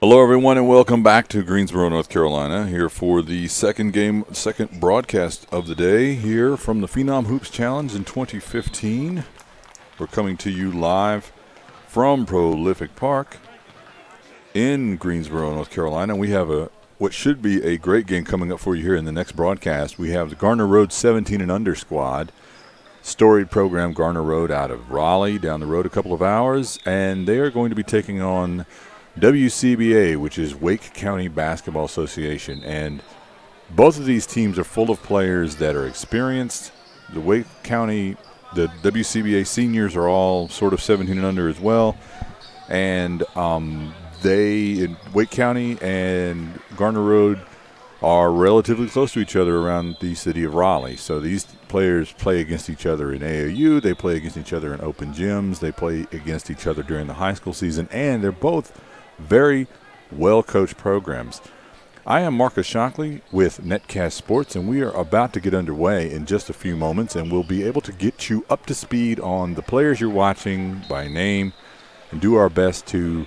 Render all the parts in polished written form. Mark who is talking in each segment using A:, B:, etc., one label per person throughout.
A: Hello, everyone, and welcome back to Greensboro, North Carolina, here for the second broadcast of the day here from the Phenom Hoops Challenge in 2015. We're coming to you live from Prolific Park in Greensboro, North Carolina. We have what should be a great game coming up for you here in the next broadcast. We have the Garner Road 17 and under squad, storied program Garner Road out of Raleigh, down the road a couple of hours, and they are going to be taking on WCBA, which is Wake County Basketball Association, and both of these teams are full of players that are experienced. The WCBA seniors are all sort of 17 and under as well, and Wake County and Garner Road are relatively close to each other around the city of Raleigh. So these players play against each other in AAU, they play against each other in open gyms, they play against each other during the high school season, and they're both very well-coached programs. I am Marcus Shockley with Netcast Sports, and we are about to get underway in just a few moments, and we'll be able to get you up to speed on the players you're watching by name and do our best to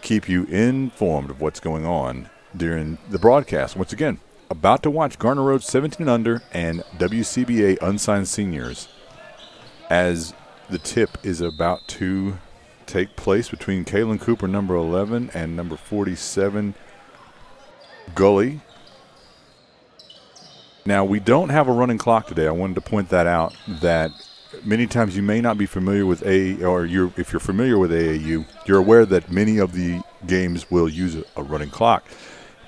A: keep you informed of what's going on during the broadcast. Once again, about to watch Garner Road 17 and under and WCBA Unsigned Seniors as the tip is about to take place between Kalen Cooper, number 11, and number 47, Gully. Now, we don't have a running clock today. I wanted to point that out, that many times you may not be familiar with if you're familiar with AAU, you're aware that many of the games will use a running clock.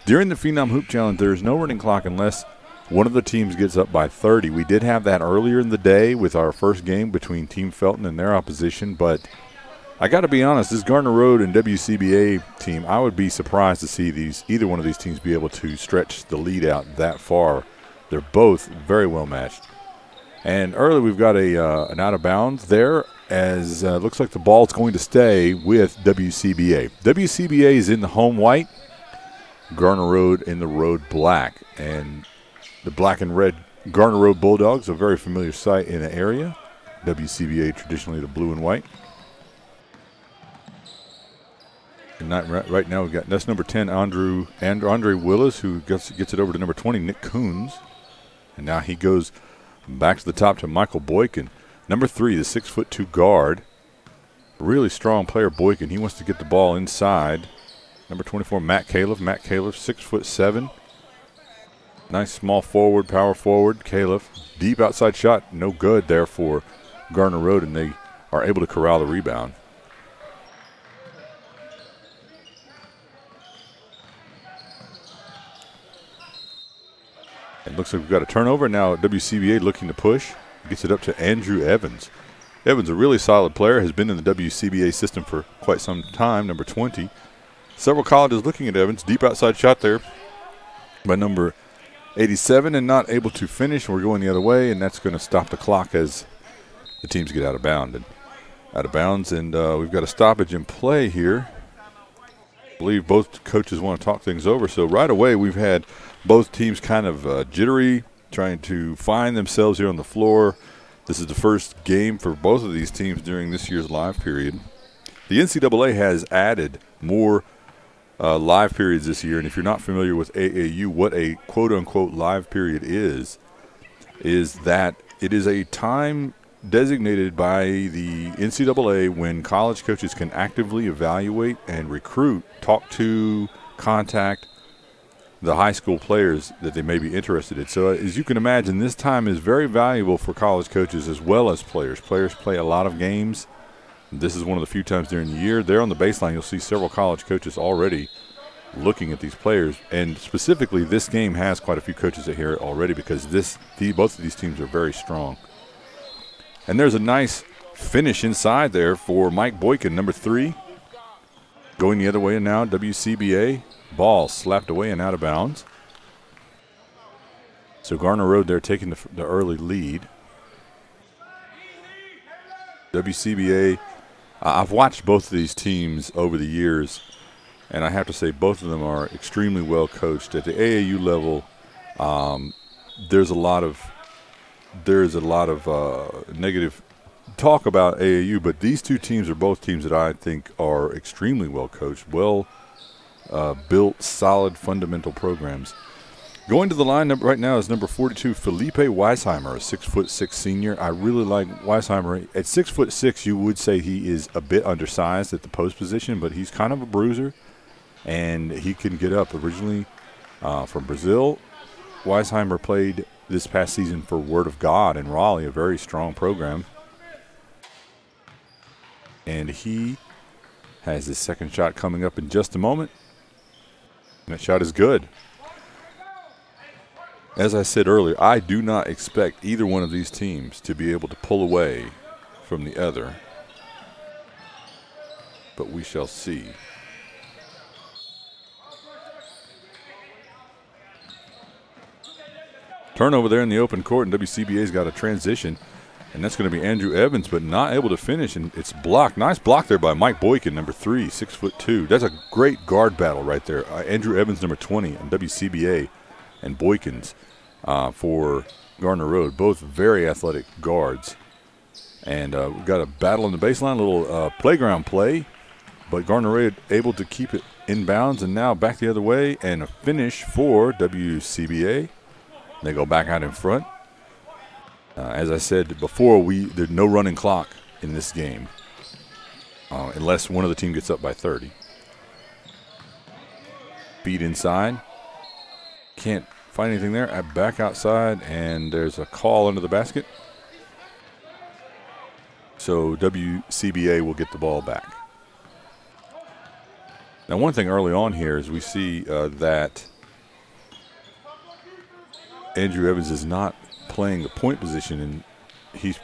A: During the Phenom Hoop Challenge, there is no running clock unless one of the teams gets up by 30. We did have that earlier in the day with our first game between Team Felton and their opposition, but I got to be honest, this Garner Road and WCBA team, I would be surprised to see either one of these teams be able to stretch the lead out that far. They're both very well matched. And early we've got an out of bounds there, as looks like the ball's going to stay with WCBA. WCBA is in the home white, Garner Road in the road black. And the black and red Garner Road Bulldogs, a very familiar sight in the area. WCBA traditionally the blue and white. And right now we've got, that's number 10, Andre Willis, who gets it over to number 20, Nick Coons. And now he goes back to the top to Michael Boykins. Number 3, the 6'2" guard. Really strong player, Boykins. He wants to get the ball inside. Number 24, Matt Kalaf. Matt Kalaf, 6'7". Nice small forward, power forward. Kalaf, deep outside shot, no good there for Garner Road, and they are able to corral the rebound. It looks like we've got a turnover. Now WCBA looking to push. Gets it up to Andrew Evans. Evans, a really solid player, has been in the WCBA system for quite some time, number 20. Several colleges looking at Evans. Deep outside shot there by number 87 and not able to finish. We're going the other way, and that's going to stop the clock as the teams get out of bounds. And we've got a stoppage in play here. I believe both coaches want to talk things over. So right away we've had both teams kind of jittery, trying to find themselves here on the floor. This is the first game for both of these teams during this year's live period. The NCAA has added more live periods this year, and if you're not familiar with AAU, what a quote-unquote live period is that it is a time designated by the NCAA when college coaches can actively evaluate and recruit, talk to, contact the high school players that they may be interested in. So as you can imagine, this time is very valuable for college coaches as well as players. Players play a lot of games. This is one of the few times during the year. There on the baseline, you'll see several college coaches already looking at these players. And specifically, this game has quite a few coaches here already because both of these teams are very strong. And there's a nice finish inside there for Mike Boykins, number 3. Going the other way now, WCBA. Ball slapped away and out of bounds. So Garner Road there taking the early lead. WCBA, I've watched both of these teams over the years, and I have to say both of them are extremely well coached. At the AAU level, there's a lot of negative talk about AAU, but these two teams are both teams that I think are extremely well coached, built solid fundamental programs. Going to the line right now is number 42, Felipe Weisheimer, a 6'6" senior. I really like Weisheimer. At 6'6", you would say he is a bit undersized at the post position, but he's kind of a bruiser, and he can get up. Originally from Brazil, Weisheimer played this past season for Word of God in Raleigh, a very strong program. And he has his second shot coming up in just a moment. And that shot is good. As I said earlier, I do not expect either one of these teams to be able to pull away from the other, but we shall see. Turnover there in the open court, and WCBA's got a transition, and that's going to be Andrew Evans, but not able to finish, and it's blocked. Nice block there by Mike Boykins, number 3, 6'2". That's a great guard battle right there. Andrew Evans, number 20, and WCBA, and Boykins for Garner Road, both very athletic guards. And we've got a battle in the baseline, a little playground play, but Garner Road able to keep it inbounds, and now back the other way, and a finish for WCBA. They go back out in front. As I said before, there's no running clock in this game unless one of the team gets up by 30. Feed inside. Can't find anything there. Back outside, and there's a call under the basket. So WCBA will get the ball back. Now, one thing early on here is we see that Andrew Evans is not playing the point position, and he's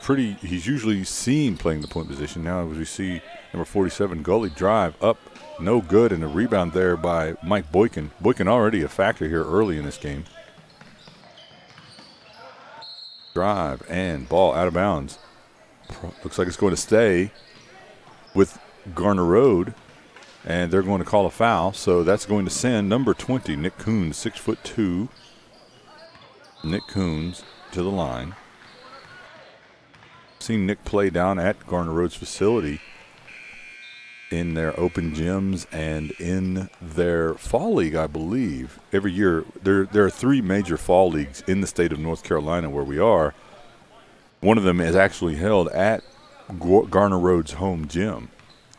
A: usually seen playing the point position. Now as we see number 47, Gully drive up, no good, and a rebound there by Mike Boykins. Boykins already a factor here early in this game. Drive and ball out of bounds. Looks like it's going to stay with Garner Road, and they're going to call a foul. So that's going to send number 20, Nick Coons, 6'2". Nick Coons to the line. Seen Nick play down at Garner Road's facility in their open gyms and in their fall league, I believe. Every year, there are 3 major fall leagues in the state of North Carolina where we are. One of them is actually held at Garner Road's home gym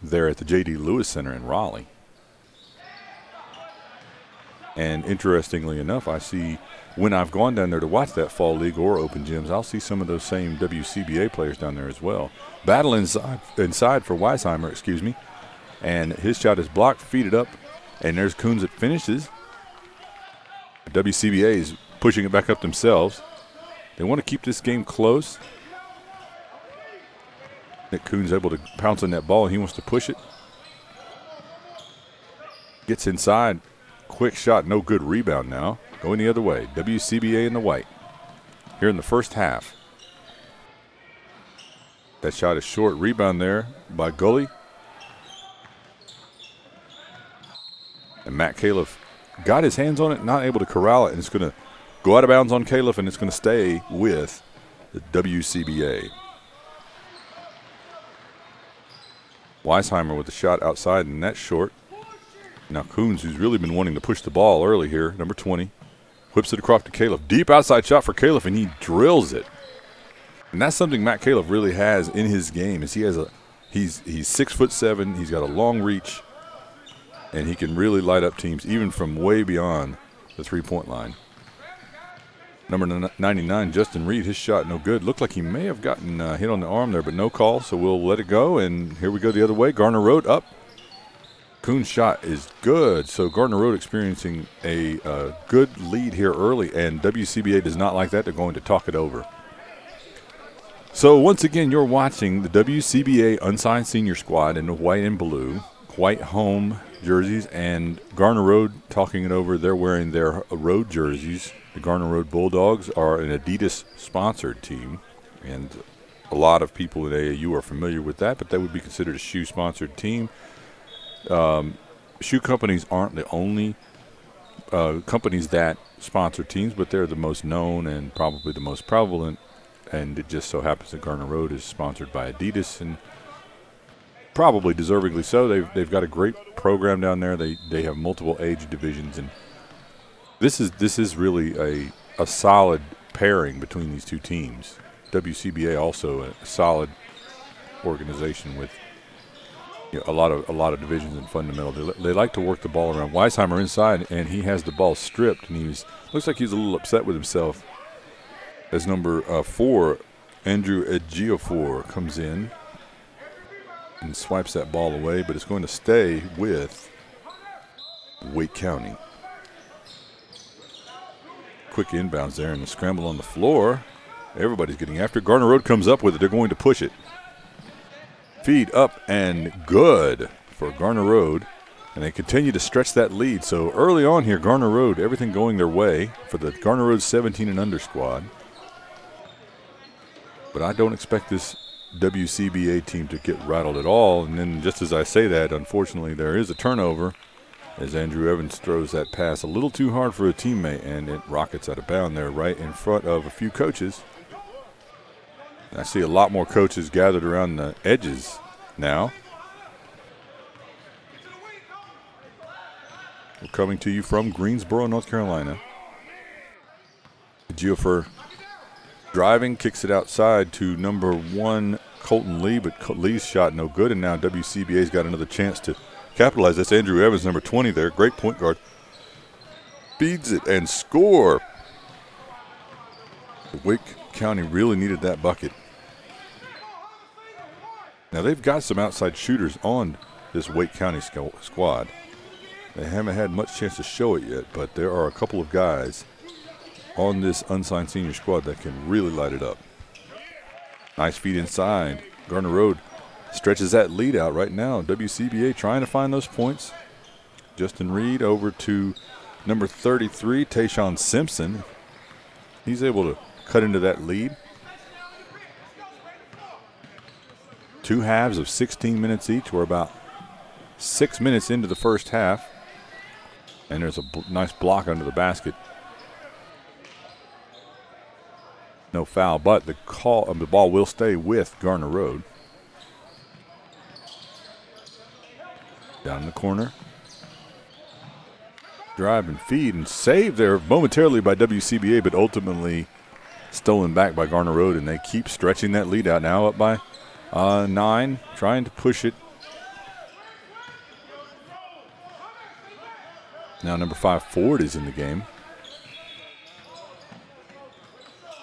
A: there at the J.D. Lewis Center in Raleigh. And interestingly enough, I see when I've gone down there to watch that fall league or open gyms, I'll see some of those same WCBA players down there as well. Battle inside for Weisheimer, and his shot is blocked, feed it up, and there's Coons that finishes. WCBA is pushing it back up themselves. They want to keep this game close. Nick Coons able to pounce on that ball, and he wants to push it. Gets inside, quick shot, no good, rebound now. Going the other way, WCBA in the white here in the first half. That shot is short, rebound there by Gully. And Matt Kalaf got his hands on it, not able to corral it, and it's going to go out of bounds on Kalaf, and it's going to stay with the WCBA. Weisheimer with the shot outside, and that's short. Now Coons, who's really been wanting to push the ball early here, number 20, whips it across to Kalaf. Deep outside shot for Kalaf, and he drills it. And that's something Matt Kalaf really has in his game. Is he's 6'7", he's got a long reach, and he can really light up teams even from way beyond the three-point line. Number 99, Justin Reed, his shot no good. Looked like he may have gotten hit on the arm there, but no call, so we'll let it go. And here we go the other way. Garner Road up. Coons' shot is good, so Garner Road experiencing a good lead here early, and WCBA does not like that. They're going to talk it over. So once again, you're watching the WCBA Unsigned Senior Squad in the white and blue, white home jerseys, and Garner Road talking it over. They're wearing their road jerseys. The Garner Road Bulldogs are an Adidas-sponsored team, and a lot of people at AAU are familiar with that, but that would be considered a shoe-sponsored team. Shoe companies aren't the only companies that sponsor teams, but they're the most known and probably the most prevalent, and it just so happens that Garner Road is sponsored by Adidas, and probably deservedly so. They've got a great program down there. They have multiple age divisions, and this is really a solid pairing between these two teams. WCBA also a solid organization with a lot of divisions in fundamental. They like to work the ball around. Weisheimer inside, and he has the ball stripped, and looks like he's a little upset with himself as number 4, Andrew Ejiofor, comes in and swipes that ball away, but it's going to stay with Wake County. Quick inbounds there and the scramble on the floor. Everybody's getting after it. Garner Road comes up with it. They're going to push it. Feed up and good for Garner Road, and they continue to stretch that lead. So early on here, Garner Road, everything going their way for the Garner Road 17 and under squad. But I don't expect this WCBA team to get rattled at all. And then just as I say that, unfortunately, there is a turnover as Andrew Evans throws that pass a little too hard for a teammate, and it rockets out of bounds there right in front of a few coaches. I see a lot more coaches gathered around the edges now. We're coming to you from Greensboro, North Carolina. Geofer driving, kicks it outside to number 1, Colton Lee, but Lee's shot no good, and now WCBA's got another chance to capitalize. That's Andrew Evans, number 20 there, great point guard. Feeds it and score. Wake County really needed that bucket. Now they've got some outside shooters on this Wake County squad. They haven't had much chance to show it yet, but there are a couple of guys on this unsigned senior squad that can really light it up. Nice feed inside. Garner Road stretches that lead out right now. WCBA trying to find those points. Justin Reed over to number 33, Tayshawn Simpson. He's able to cut into that lead. 2 halves of 16 minutes each. We're about 6 minutes into the first half. And there's a nice block under the basket. No foul, but the ball will stay with Garner Road. Down in the corner. Drive and feed and save there momentarily by WCBA, but ultimately stolen back by Garner Road, and they keep stretching that lead out. Now up by 9, trying to push it. Now number 5, Ford, is in the game.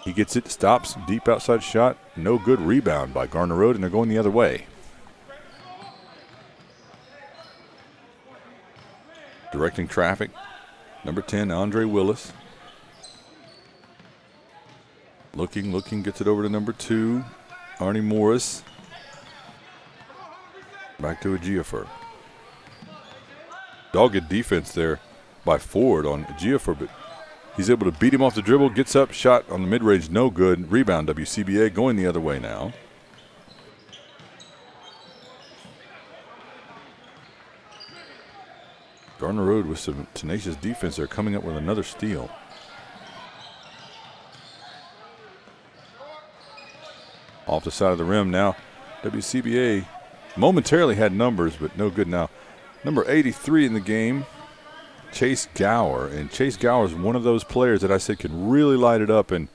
A: He gets it, stops, deep outside shot, no good. Rebound by Garner Road, and they're going the other way. Directing traffic, number 10, Andre Willis. Looking, gets it over to number 2, Arnie Morris. Back to Ejiofor. Dogged defense there by Ford on Ejiofor, but he's able to beat him off the dribble, gets up, shot on the mid-range, no good. Rebound, WCBA going the other way now. Garner Road with some tenacious defense there, coming up with another steal. Off the side of the rim now. WCBA momentarily had numbers, but no good now. Number 83 in the game, Chase Gower. And Chase Gower is one of those players that I said can really light it up. And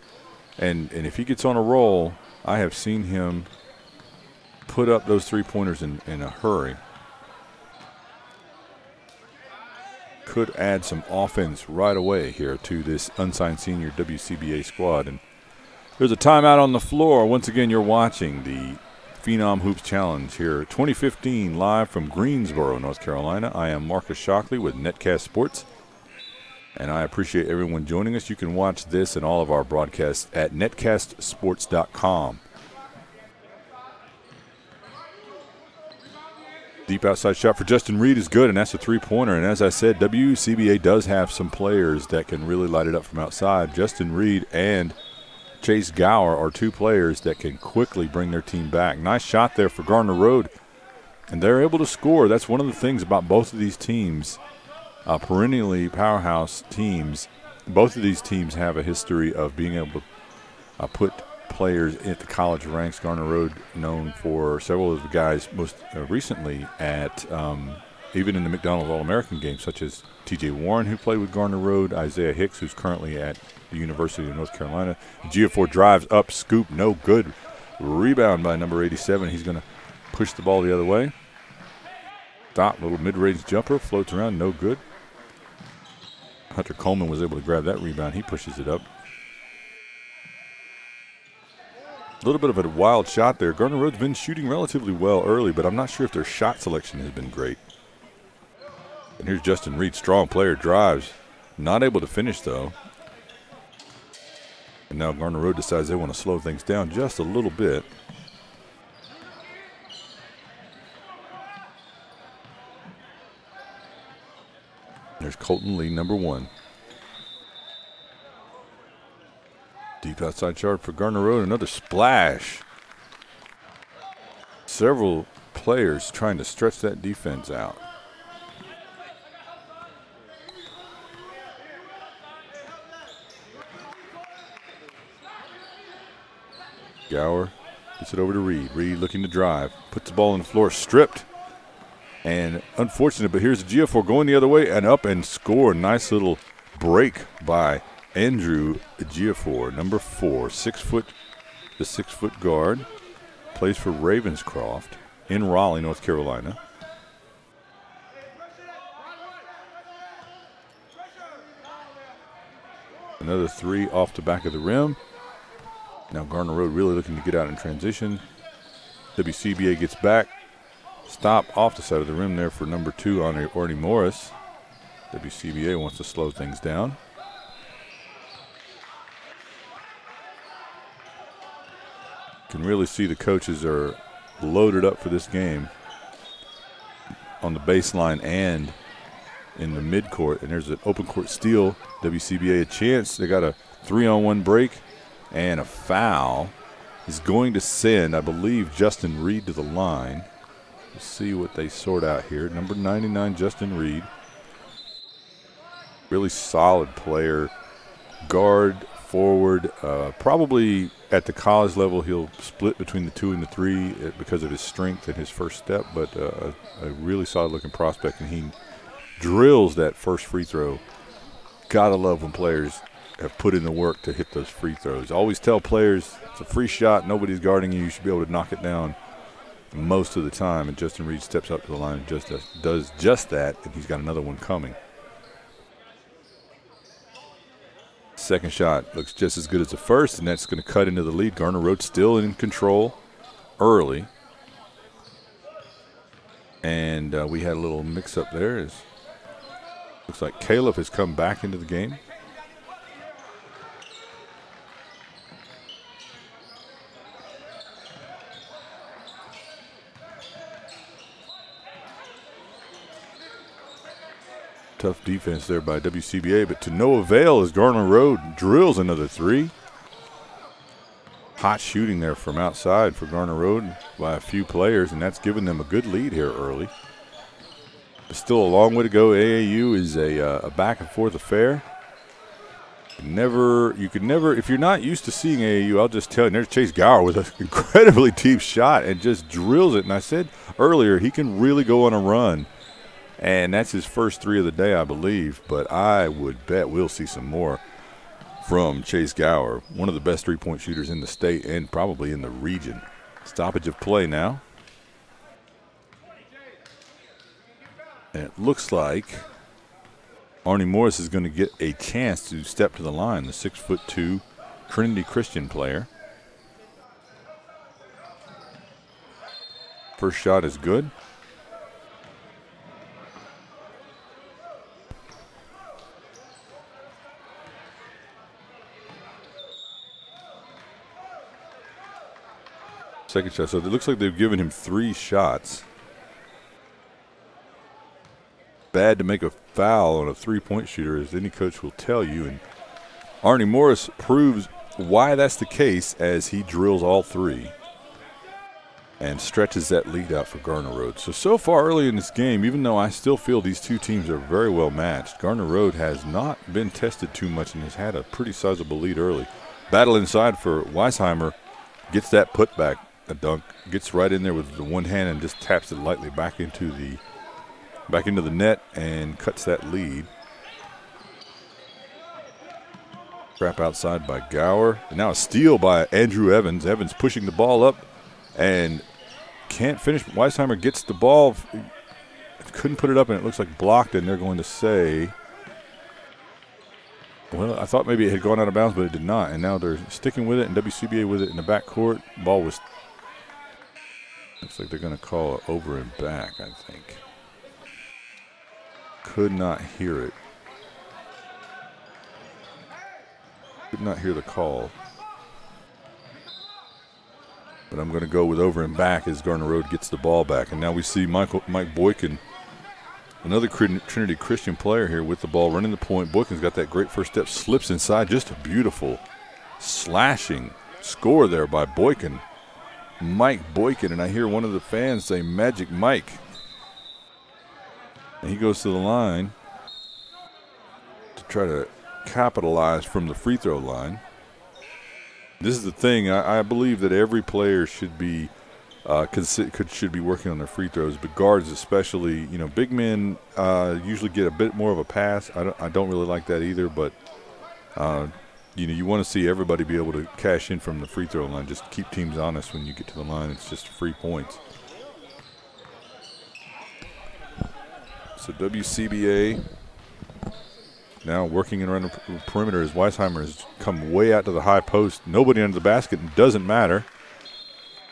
A: if he gets on a roll, I have seen him put up those three-pointers in a hurry. Could add some offense right away here to this unsigned senior WCBA squad. And there's a timeout on the floor. Once again, you're watching the Phenom Hoops Challenge here, 2015, live from Greensboro, North Carolina. I am Marcus Shockley with Netcast Sports, and I appreciate everyone joining us. You can watch this and all of our broadcasts at netcastsports.com. Deep outside shot for Justin Reed is good, and that's a three-pointer. And as I said, WCBA does have some players that can really light it up from outside. Justin Reed and Chase Gower are 2 players that can quickly bring their team back. Nice shot there for Garner Road, and they're able to score. That's one of the things about both of these teams, perennially powerhouse teams. Both of these teams have a history of being able to put players at the college ranks. Garner Road known for several of the guys most recently at even in the McDonald's All-American game, such as T.J. Warren, who played with Garner Road, Isaiah Hicks, who's currently at the University of North Carolina. Geofor drives up, scoop, no good. Rebound by number 87. He's going to push the ball the other way. Stop, little mid-range jumper, floats around, no good. Hunter Coleman was able to grab that rebound. He pushes it up. A little bit of a wild shot there. Garner Road's been shooting relatively well early, but I'm not sure if their shot selection has been great. And here's Justin Reed, strong player, drives. Not able to finish, though. And now Garner Road decides they want to slow things down just a little bit. There's Colton Lee, number 1. Deep outside chart for Garner Road, another splash. Several players trying to stretch that defense out. Gower gets it over to Reed. Reed looking to drive. Puts the ball on the floor, stripped. And unfortunate, but here's Geofor going the other way and up and score. Nice little break by Andrew Geofor, number 4, the 6-foot guard. Plays for Ravenscroft in Raleigh, North Carolina. Another 3 off the back of the rim. Now Garner Road really looking to get out in transition. WCBA gets back. Stop off the side of the rim there for number 2, Arnie Morris. WCBA wants to slow things down. Can really see the coaches are loaded up for this game on the baseline and in the midcourt. And there's an open court steal. WCBA a chance. They got a 3-on-1 break. And a foul is going to send, I believe, Justin Reed to the line. Let's see what they sort out here. Number 99, Justin Reed. Really solid player. Guard, forward. Probably at the college level he'll split between the 2 and the 3 because of his strength and his first step. But a really solid-looking prospect, and he drills that first free throw. Gotta love when players have put in the work to hit those free throws. Always tell players it's a free shot, nobody's guarding you, you should be able to knock it down most of the time. And Justin Reed steps up to the line and does just that, and he's got another one coming. Second shot looks just as good as the first, and that's going to cut into the lead. Garner Road still in control early. And we had a little mix-up there. Looks like Kalaf has come back into the game. Tough defense there by WCBA, but to no avail as Garner Road drills another 3. Hot shooting there from outside for Garner Road by a few players, and that's given them a good lead here early. But still a long way to go. AAU is a back-and-forth affair. You could never, if you're not used to seeing AAU, I'll just tell you, there's Chase Gower with an incredibly deep shot and just drills it. And I said earlier, he can really go on a run. And that's his first 3 of the day, I believe. But I would bet we'll see some more from Chase Gower, one of the best three-point shooters in the state and probably in the region. Stoppage of play now. And it looks like Arnie Morris is going to get a chance to step to the line, the 6'2" Trinity Christian player. First shot is good. Second shot. So it looks like they've given him 3 shots. Bad to make a foul on a three-point shooter, as any coach will tell you. And Arnie Morris proves why that's the case as he drills all 3 and stretches that lead out for Garner Road. So far early in this game, even though I still feel these two teams are very well matched, Garner Road has not been tested too much and has had a pretty sizable lead early. Battle inside for Weisheimer. Gets that putback, a dunk. Gets right in there with the one hand and just taps it lightly back into the net and cuts that lead. Trap outside by Gower. And now a steal by Andrew Evans. Evans pushing the ball up and can't finish. Weisheimer gets the ball. Couldn't put it up, and it looks like blocked, and they're going to say, well, I thought maybe it had gone out of bounds, but it did not. And now they're sticking with it, and WCBA with it in the backcourt. Ball was, looks like they're going to call it over and back, I think. Could not hear it. Could not hear the call. But I'm going to go with over and back as Garner Road gets the ball back. And now we see Mike Boykins, another Trinity Christian player here with the ball running the point. Boykins got that great first step, slips inside. Just a beautiful slashing score there by Boykins. Mike Boykins, and I hear one of the fans say Magic Mike. And he goes to the line to try to capitalize from the free throw line. This is the thing. I believe that every player should be should be working on their free throws, but guards especially. You know, big men usually get a bit more of a pass. I don't really like that either, but you know, you want to see everybody be able to cash in from the free throw line. Just keep teams honest when you get to the line. It's just free points. So WCBA now working around the perimeter as Weisheimer has come way out to the high post. Nobody under the basket, and doesn't matter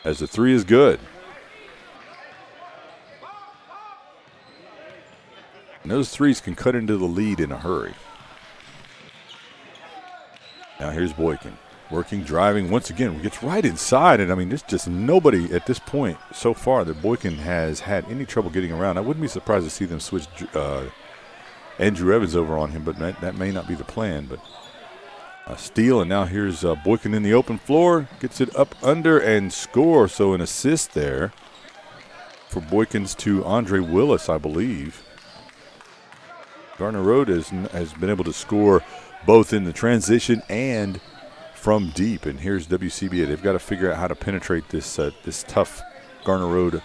A: as the three is good. And those threes can cut into the lead in a hurry. Now here's Boykins working, driving once again. Gets right inside, and I mean, there's just nobody at this point so far that Boykins has had any trouble getting around. I wouldn't be surprised to see them switch Andrew Evans over on him, but that may not be the plan. But a steal, and now here's Boykins in the open floor. Gets it up under and score. So an assist there for Boykins to Andre Willis, I believe. Garner Road has been able to score both in the transition and from deep. And here's WCBA. They've got to figure out how to penetrate this this tough Garner Road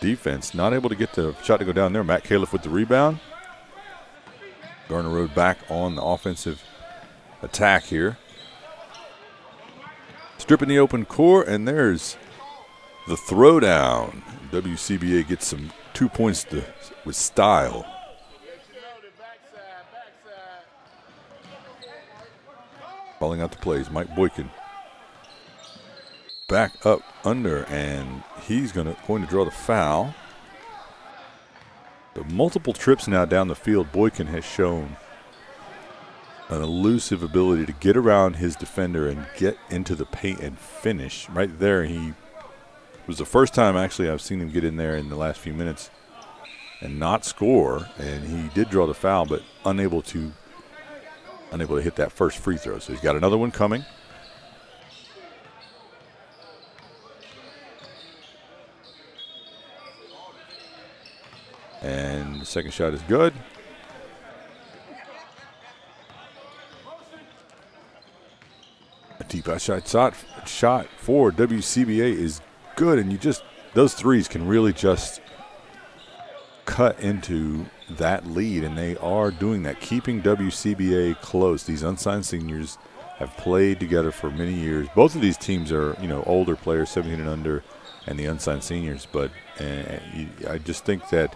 A: defense. Not able to get the shot to go down there. Matt Kalaf with the rebound. Garner Road back on the offensive attack here. Stripping the open court, and there's the throwdown. WCBA gets some 2 points with style. Calling out the plays, Mike Boykins. Back up under, and he's going to draw the foul. The multiple trips now down the field, Boykins has shown an elusive ability to get around his defender and get into the paint and finish. Right there, he was the first time actually I've seen him get in there in the last few minutes and not score. And he did draw the foul, but unable to hit that first free throw. So he's got another one coming. And the second shot is good. A deep outside shot for WCBA is good, and those threes can really just cut into that lead, and they are doing that, keeping WCBA close. These unsigned seniors have played together for many years. Both of these teams are, older players, 17 and under, and the unsigned seniors. But I just think that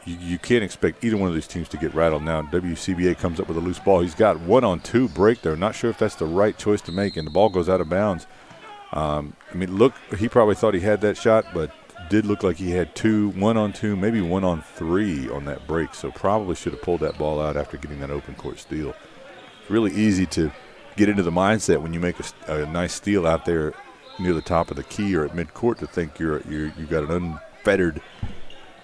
A: you can't expect either one of these teams to get rattled. Now WCBA comes up with a loose ball. He's got 1-on-2 break there. Not sure if that's the right choice to make, and the ball goes out of bounds. Look, he probably thought he had that shot, but did look like he had 1-on-2, maybe 1-on-3 on that break. So probably should have pulled that ball out after getting that open court steal. It's really easy to get into the mindset when you make a nice steal out there near the top of the key or at midcourt to think you've got an unfettered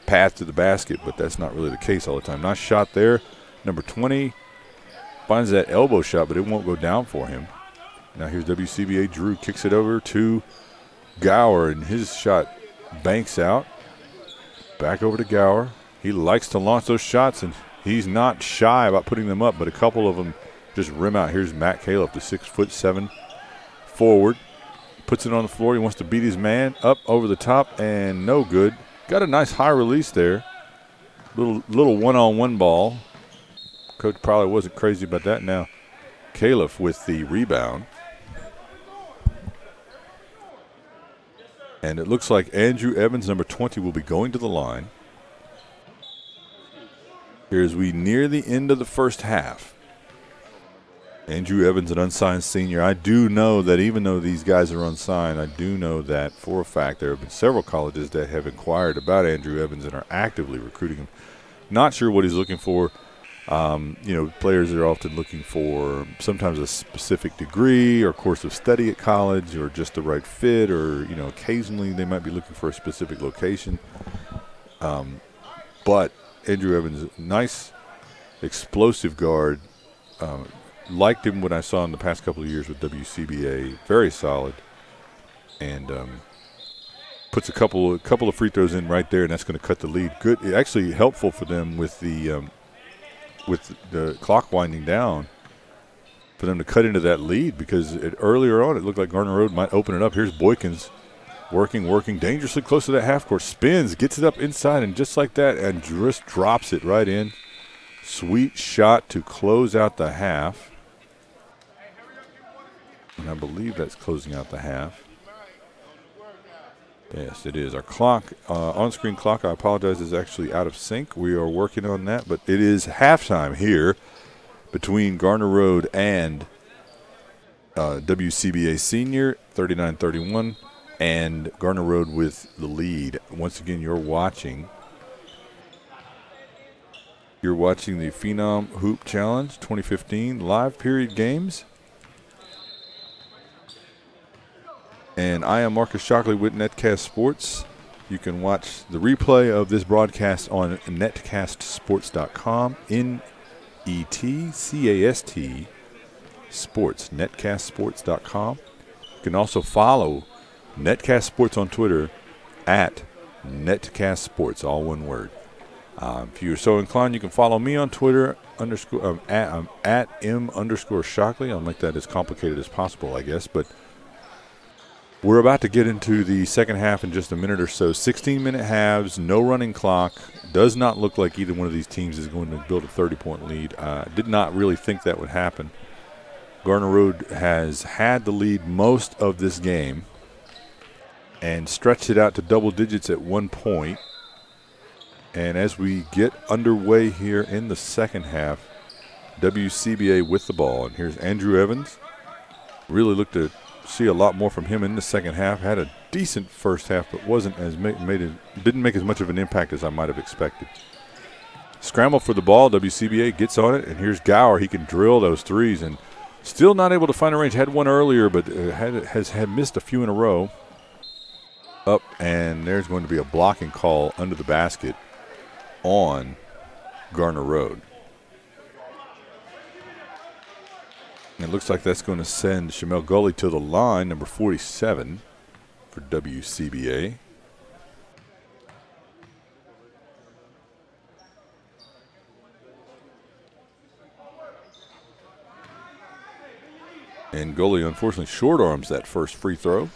A: path to the basket, but that's not really the case all the time. Nice shot there. Number 20 finds that elbow shot, but it won't go down for him. Now here's WCBA. Drew kicks it over to Gower, and his shot banks out. Back over to Gower. He likes to launch those shots, and he's not shy about putting them up, but a couple of them just rim out. Here's Matt Kalaf, the 6'7" forward. Puts it on the floor. He wants to beat his man up over the top, and no good. Got a nice high release there. Little one-on-one ball. Coach probably wasn't crazy about that. Now Kalaf with the rebound. And it looks like Andrew Evans, number 20, will be going to the line. Here as we near the end of the first half. Andrew Evans, an unsigned senior. I do know that even though these guys are unsigned, I do know that for a fact there have been several colleges that have inquired about Andrew Evans and are actively recruiting him. Not sure what he's looking for. You know, players are often looking for sometimes a specific degree or course of study at college or just the right fit, or, you know, occasionally they might be looking for a specific location. But Andrew Evans, nice, explosive guard. Liked him when I saw him the past couple of years with WCBA. Very solid, and puts a couple of free throws in right there, and that's going to cut the lead. Good, actually helpful for them with the clock winding down, for them to cut into that lead, because earlier on it looked like Garner Road might open it up. Here's Boykins working dangerously close to that half court, spins, gets it up inside, and just like that, and just drops it right in. Sweet shot to close out the half. And I believe that's closing out the half. Yes, it is. Our clock, on-screen clock, I apologize, is actually out of sync. We are working on that, but it is halftime here between Garner Road and WCBA Senior, 39-31, and Garner Road with the lead. Once again, you're watching the Phenom Hoop Challenge 2015 live period games. And I am Marcus Shockley with Netcast Sports. You can watch the replay of this broadcast on netcastsports.com, Netcast Sports, netcastsports.com. You can also follow Netcast Sports on Twitter at Netcast Sports, all one word. If you're so inclined, you can follow me on Twitter at M_Shockley. I'll make that as complicated as possible, I guess. But we're about to get into the second half in just a minute or so. 16-minute halves, no running clock. Does not look like either one of these teams is going to build a 30-point lead. Did not really think that would happen. Garner Road has had the lead most of this game and stretched it out to double digits at one point. And as we get underway here in the second half, WCBA with the ball. And here's Andrew Evans. Really looked to see a lot more from him in the second half. Had a decent first half, but wasn't as didn't make as much of an impact as I might have expected. Scramble for the ball. WCBA gets on it, and here's Gower. He can drill those threes, and still not able to find a range. Had one earlier, but has missed a few in a row. Up, and there's going to be a blocking call under the basket on Garner Road. And it looks like that's going to send Shamel Gully to the line, number 47 for WCBA. And Gully, unfortunately, short arms that first free throw.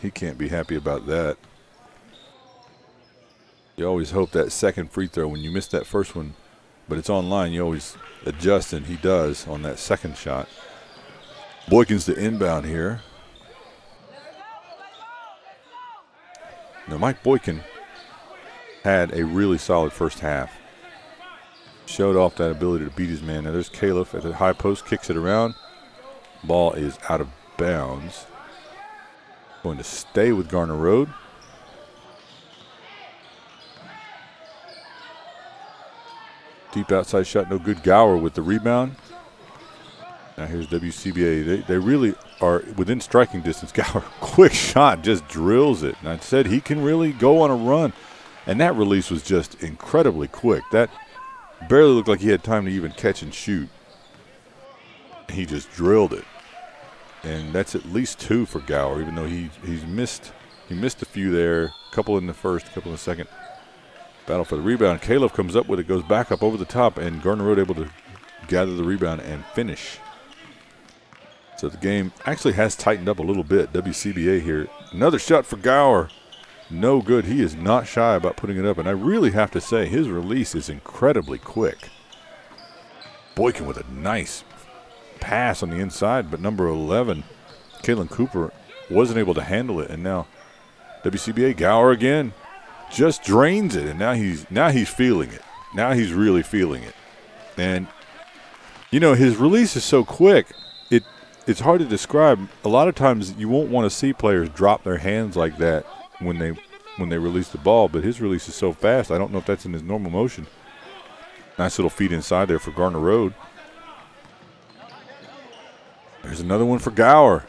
A: He can't be happy about that. You always hope that second free throw, when you miss that first one, but it's online, you always adjust, and he does on that second shot. Boykins to inbound here. Now, Mike Boykin had a really solid first half. Showed off that ability to beat his man. Now, there's Kalaf at the high post, kicks it around. Ball is out of bounds. Going to stay with Garner Road. Deep outside shot, no good. Gower with the rebound. Now here's WCBA. They really are within striking distance. Gower, quick shot, just drills it. And I said he can really go on a run. And that release was just incredibly quick. That barely looked like he had time to even catch and shoot. He just drilled it. And that's at least two for Gower, even though he missed a few there, a couple in the first, a couple in the second. Battle for the rebound. Kalaf comes up with it, goes back up over the top, and Garner Road able to gather the rebound and finish. So the game actually has tightened up a little bit. WCBA here. Another shot for Gower. No good. He is not shy about putting it up, and I really have to say his release is incredibly quick. Boykins with a nice pass on the inside, but number 11, Kalen Cooper, wasn't able to handle it, and now WCBA Gower again just drains it, and now he's feeling it. Now he's really feeling it. And you know, his release is so quick, it's hard to describe. A lot of times you won't want to see players drop their hands like that when they release the ball, but his release is so fast. I don't know if that's in his normal motion. Nice little feed inside there for Garner Road. There's another one for Gower.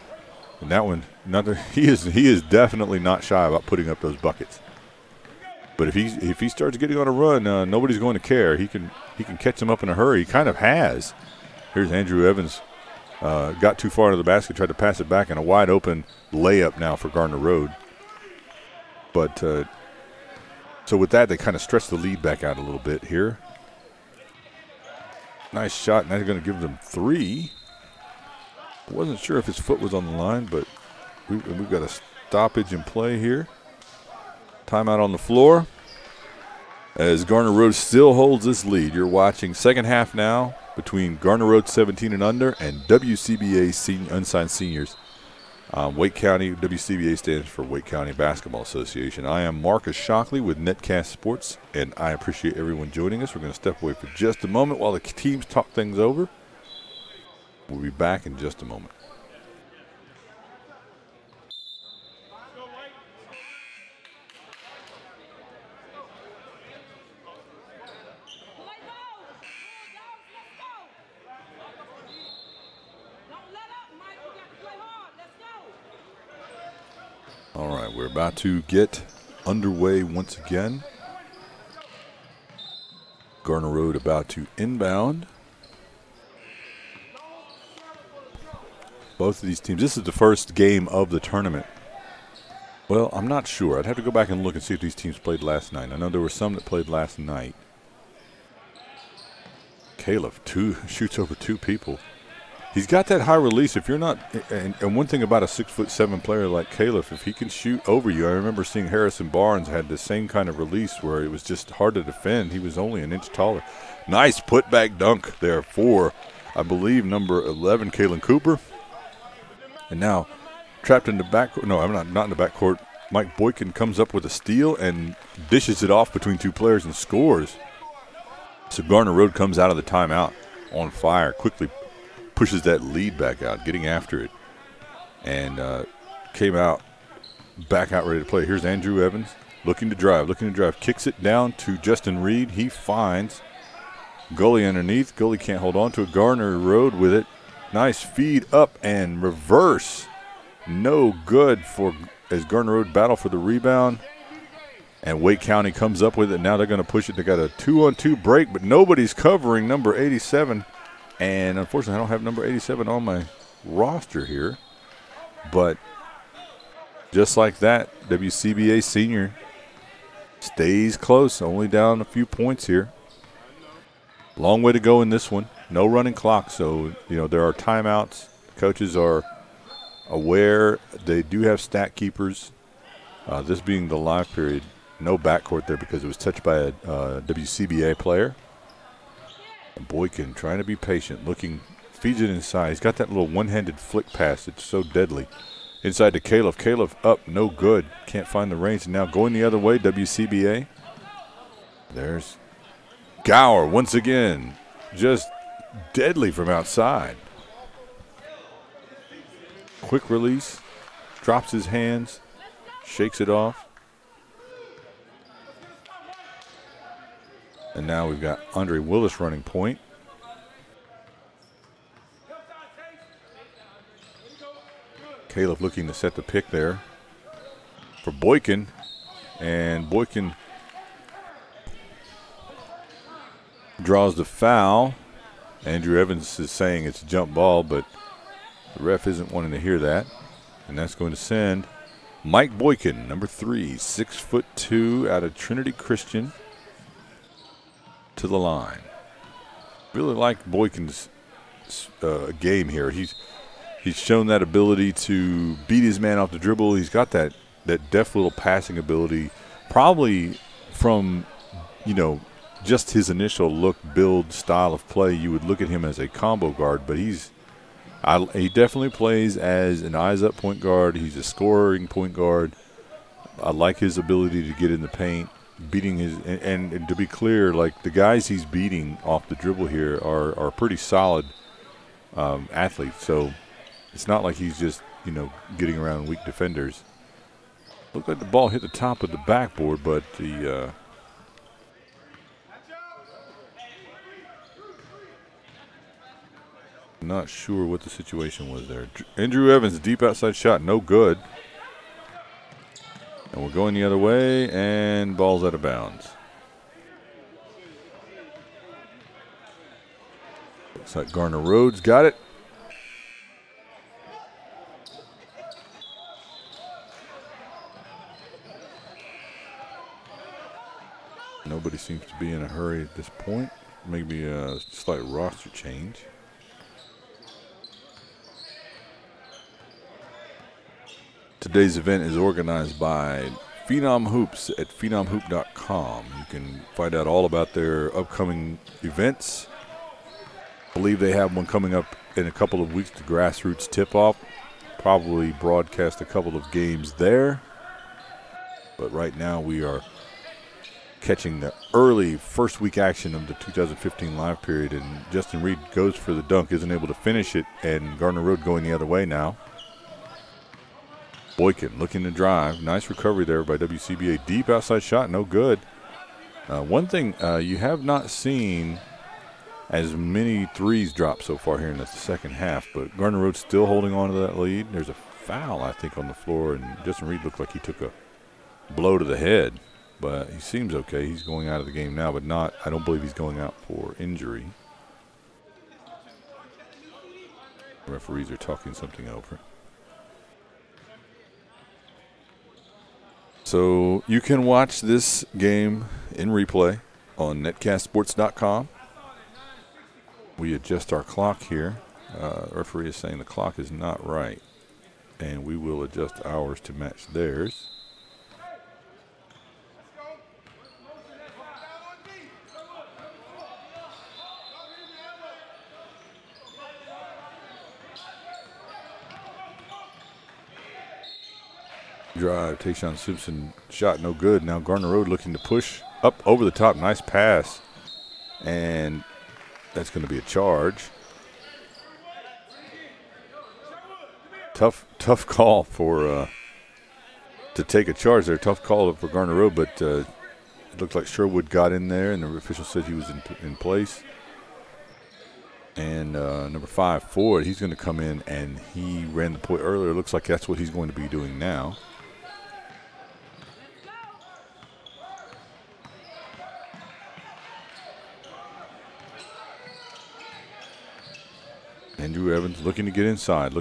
A: And that one, he is definitely not shy about putting up those buckets. But if he starts getting on a run, nobody's going to care. He can catch him up in a hurry. He kind of has. Here's Andrew Evans. Got too far into the basket, tried to pass it back, and a wide open layup now for Garner Road. But so with that, they kind of stretch the lead back out a little bit here. Nice shot. Now they're going to give them 3. I wasn't sure if his foot was on the line, but we've got a stoppage in play here. Timeout on the floor as Garner Road still holds this lead. You're watching second half now between Garner Road 17 and under and WCBA unsigned seniors. Wake County, WCBA stands for Wake County Basketball Association. I am Marcus Shockley with Netcast Sports, and I appreciate everyone joining us. We're going to step away for just a moment while the teams talk things over. We'll be back in just a moment. All right, we're about to get underway once again. Garner Road about to inbound. Both of these teams, this is the first game of the tournament. Well, I'm not sure. I'd have to go back and look and see if these teams played last night. I know there were some that played last night. Kalaf shoots over 2 people. He's got that high release. If you're not, and one thing about a 6'7" player like Kalaf, if he can shoot over you, I remember seeing Harrison Barnes had the same kind of release where it was just hard to defend. He was only an inch taller. Nice putback dunk there for, I believe, number 11, Kalen Cooper. And now trapped in the backcourt. No, I'm not in the backcourt. Mike Boykins comes up with a steal and dishes it off between 2 players and scores. So Garner Road comes out of the timeout on fire, quickly pushes that lead back out, getting after it, and came out, back out ready to play. Here's Andrew Evans looking to drive, kicks it down to Justin Reed. He finds Gully underneath. Gully can't hold on to it. Garner Road with it. Nice feed up and reverse. No good for as Garner Road battle for the rebound. And Wake County comes up with it. Now they're going to push it. They got a 2-on-2 break, but nobody's covering number 87. And unfortunately, I don't have number 87 on my roster here. But just like that, WCBA senior stays close, only down a few points here. Long way to go in this one. No running clock, so there are timeouts. Coaches are aware. They do have stat keepers. This being the live period, no backcourt there because it was touched by a WCBA player. And Boykins trying to be patient, feeds it inside. He's got that little one-handed flick pass. It's so deadly. Inside to Kalaf. Kalaf up, no good. Can't find the range. And now going the other way, WCBA. There's Gower once again. Just deadly from outside. Quick release. Drops his hands. Shakes it off. And now we've got Andre Willis running point. Kalaf looking to set the pick there for Boykins. And Boykins draws the foul. Andrew Evans is saying it's a jump ball, but the ref isn't wanting to hear that. And that's going to send Mike Boykins, number 3, 6'2", out of Trinity Christian. to the line. Really like Boykins' game here. He's shown that ability to beat his man off the dribble. He's got that deft little passing ability, probably from, you know, just his initial look, build, style of play. You would look at him as a combo guard, but he definitely plays as an eyes-up point guard. He's a scoring point guard. I like his ability to get in the paint, beating his and to be clear, like the guys he's beating off the dribble here are pretty solid athletes. So it's not like he's just, you know, getting around weak defenders. Looked like the ball hit the top of the backboard, but the not sure what the situation was there. Andrew Evans, deep outside shot, no good. And we're going the other way, and ball's out of bounds. Looks like Garner Rhodes got it. Nobody seems to be in a hurry at this point. Maybe a slight roster change. Today's event is organized by Phenom Hoops at phenomhoop.com. You can find out all about their upcoming events. I believe they have one coming up in a couple of weeks, the Grassroots Tip-Off. Probably broadcast a couple of games there. But right now we are catching the early first week action of the 2015 live period, and Justin Reed goes for the dunk, isn't able to finish it, and Garner Road going the other way now. Boykin looking to drive. Nice recovery there by WCBA. Deep outside shot, no good. One thing, you have not seen as many threes drop so far here in the second half, but Garner Road still holding on to that lead. There's a foul, I think, on the floor, and Justin Reed looked like he took a blow to the head, but he seems okay. He's going out of the game now, but not, I don't believe he's going out for injury. The referees are talking something over. So you can watch this game in replay on netcastsports.com. We adjust our clock here. Referee is saying the clock is not right, and we will adjust ours to match theirs. Drive, Tayshaun Simpson shot no good. Now Garner Road looking to push up over the top. Nice pass, and that's going to be a charge. Tough call for to take a charge there. Tough call for Garner Road, but it looked like Sherwood got in there, and the official said he was in place. And number 5, Ford, he's going to come in, and he ran the point earlier. Looks like that's what he's going to be doing now. Andrew Evans looking to get inside,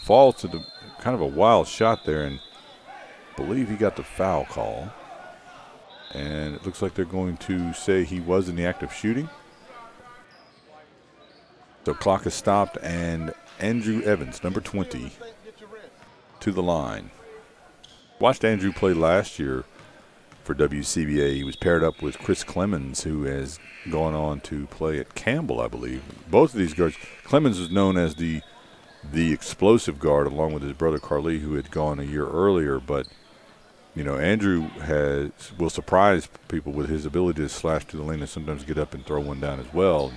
A: Falls to the kind of a wild shot there, and I believe he got the foul call. And it looks like they're going to say he was in the act of shooting. So clock is stopped, and Andrew Evans, number 20, to the line. Watched Andrew play last year for WCBA. He was paired up with Chris Clemens, who has gone on to play at Campbell, I believe. Both of these guards, Clemens was known as the explosive guard, along with his brother Carly, who had gone a year earlier. But, you know, Andrew will surprise people with his ability to slash to the lane and sometimes get up and throw one down as well.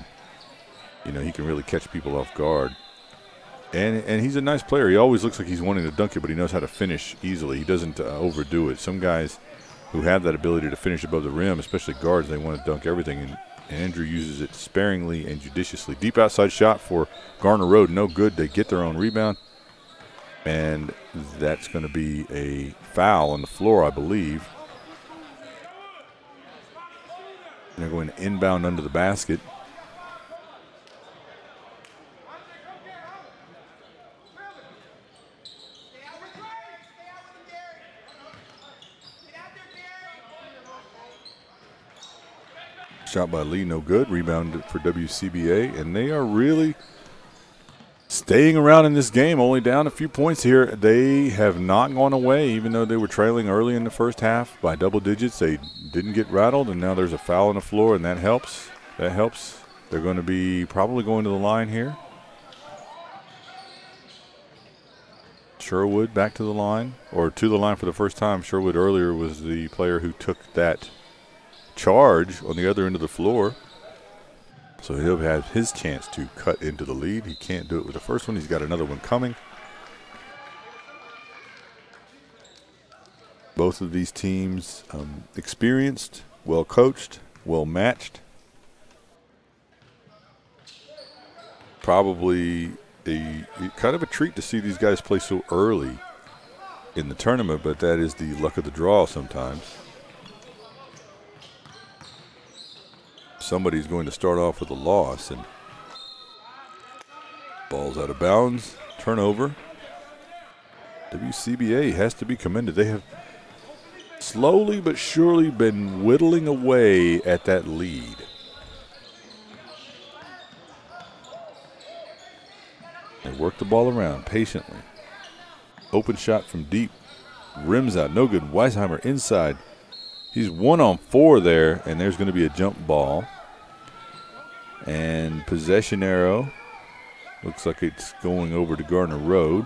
A: You know, he can really catch people off guard. And he's a nice player. He always looks like he's wanting to dunk it, but he knows how to finish easily. He doesn't overdo it. Some guys who have that ability to finish above the rim, especially guards, they want to dunk everything. And Andrew uses it sparingly and judiciously. Deep outside shot for Garner Road, no good. They get their own rebound. And that's going to be a foul on the floor, I believe. And they're going to inbound under the basket. Shot by Lee, no good. Rebound for WCBA, and they are really staying around in this game, only down a few points here. They have not gone away, even though they were trailing early in the first half by double digits. They didn't get rattled, and now there's a foul on the floor, and that helps. That helps. They're going to be probably going to the line here. Sherwood back to the line, or to the line for the first time. Sherwood earlier was the player who took that charge on the other end of the floor. So he'll have his chance to cut into the lead. He can't do it with the first one. He's got another one coming. Both of these teams experienced, well coached, well matched. Probably a kind of a treat to see these guys play so early in the tournament, but that is the luck of the draw sometimes. Somebody's going to start off with a loss, and ball's out of bounds. Turnover. WCBA has to be commended. They have slowly but surely been whittling away at that lead. They work the ball around patiently. Open shot from deep. Rims out. No good. Weisheimer inside. He's 1-on-4 there, and there's going to be a jump ball. And possession arrow. Looks like it's going over to Garner Road.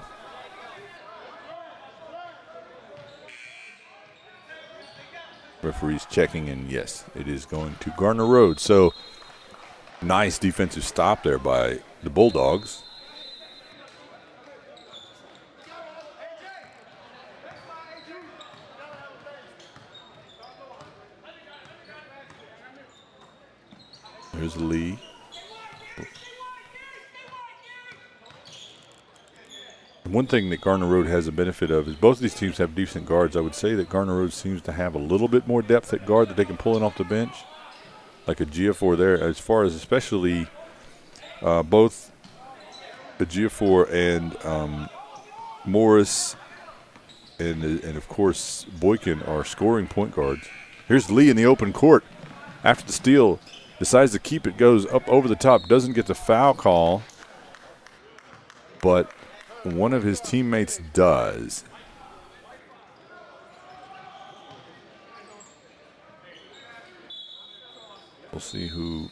A: Referee's checking, and yes, it is going to Garner Road. So nice defensive stop there by the Bulldogs. Here's Lee. One thing that Garner Road has a benefit of is both of these teams have decent guards. I would say that Garner Road seems to have a little bit more depth at guard that they can pull in off the bench, like a Giafor there. As far as especially both the Giafor and Morris and of course Boykins are scoring point guards. Here's Lee in the open court after the steal. Decides to keep it, goes up over the top, doesn't get the foul call, but one of his teammates does. We'll see who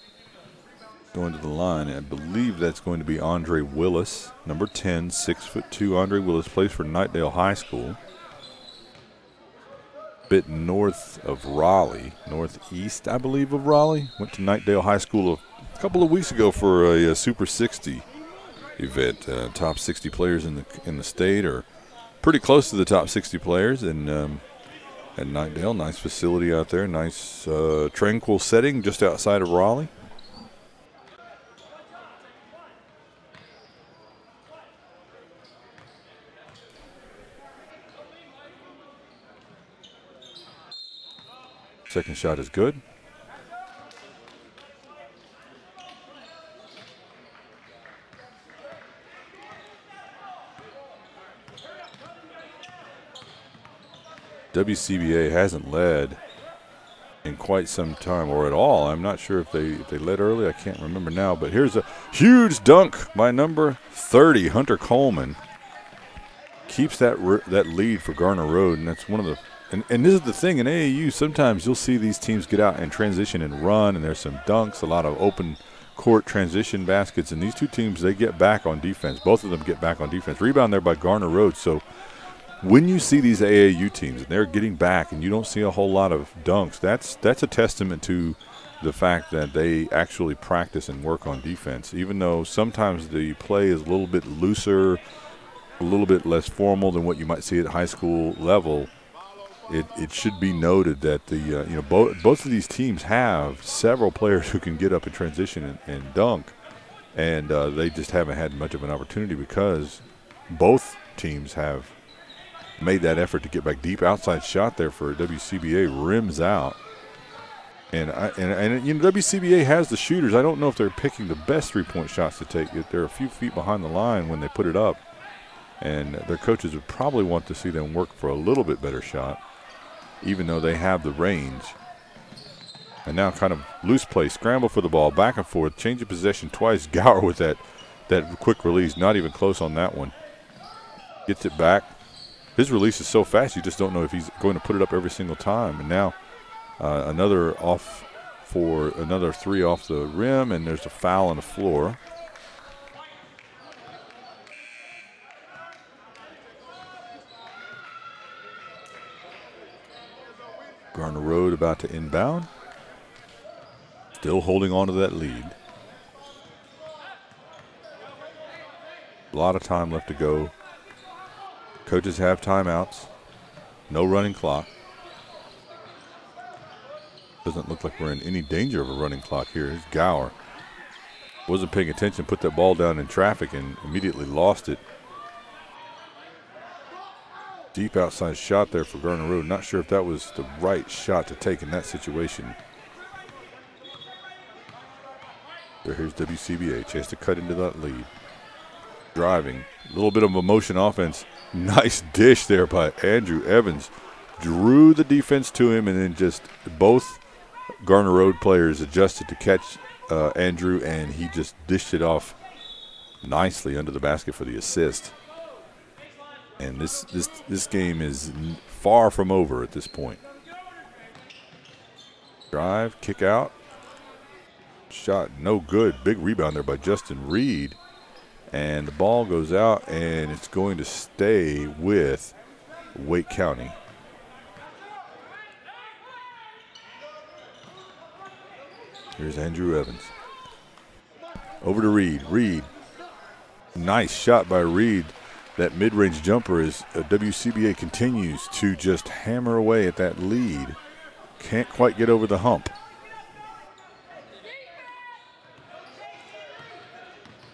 A: going to the line. I believe that's going to be Andre Willis, number 10, 6'2". Andre Willis plays for Knightdale High School. Bit north of Raleigh, northeast, I believe, of Raleigh. Went to Knightdale High School a couple of weeks ago for a Super 60 event. Top 60 players in the state, or pretty close to the top 60 players. And at Knightdale, nice facility out there, nice tranquil setting just outside of Raleigh. Second shot is good. WCBA hasn't led in quite some time, or at all. I'm not sure if they led early. I can't remember now. But here's a huge dunk by number 30, Hunter Coleman. Keeps that lead for Garner Road, and that's one of the. And this is the thing in AAU, sometimes you'll see these teams get out and transition and run, and there's some dunks, a lot of open court transition baskets, and these two teams, they get back on defense. Both of them get back on defense. Rebound there by Garner Road. So when you see these AAU teams and they're getting back and you don't see a whole lot of dunks, that's a testament to the fact that they actually practice and work on defense, even though sometimes the play is a little bit looser, a little bit less formal than what you might see at high school level. It should be noted that the both of these teams have several players who can get up in transition and dunk, and they just haven't had much of an opportunity because both teams have made that effort to get back deep. Outside shot there for WCBA, rims out, and WCBA has the shooters. I don't know if they're picking the best three-point shots to take. They're a few feet behind the line when they put it up, and their coaches would probably want to see them work for a little bit better shot, even though they have the range. And now kind of loose play, scramble for the ball, back and forth, change of possession twice. Gower with that quick release, not even close on that one. Gets it back. His release is so fast, you just don't know if he's going to put it up every single time. And now another three off the rim, and there's a foul on the floor. Garner Road about to inbound. Still holding on to that lead. A lot of time left to go. Coaches have timeouts. No running clock. Doesn't look like we're in any danger of a running clock here. Here's Gower. Wasn't paying attention, put that ball down in traffic and immediately lost it. Deep outside shot there for Garner Road. Not sure if that was the right shot to take in that situation. Here's WCBA, chance to cut into that lead. Driving, a little bit of a motion offense. Nice dish there by Andrew Evans. Drew the defense to him, and then just both Garner Road players adjusted to catch Andrew, and he just dished it off nicely under the basket for the assist. And this game is far from over at this point. Drive, kick out. Shot no good. Big rebound there by Justin Reed. And the ball goes out, and it's going to stay with Wake County. Here's Andrew Evans. Over to Reed. Reed. Nice shot by Reed. That mid-range jumper is WCBA continues to just hammer away at that lead. Can't quite get over the hump.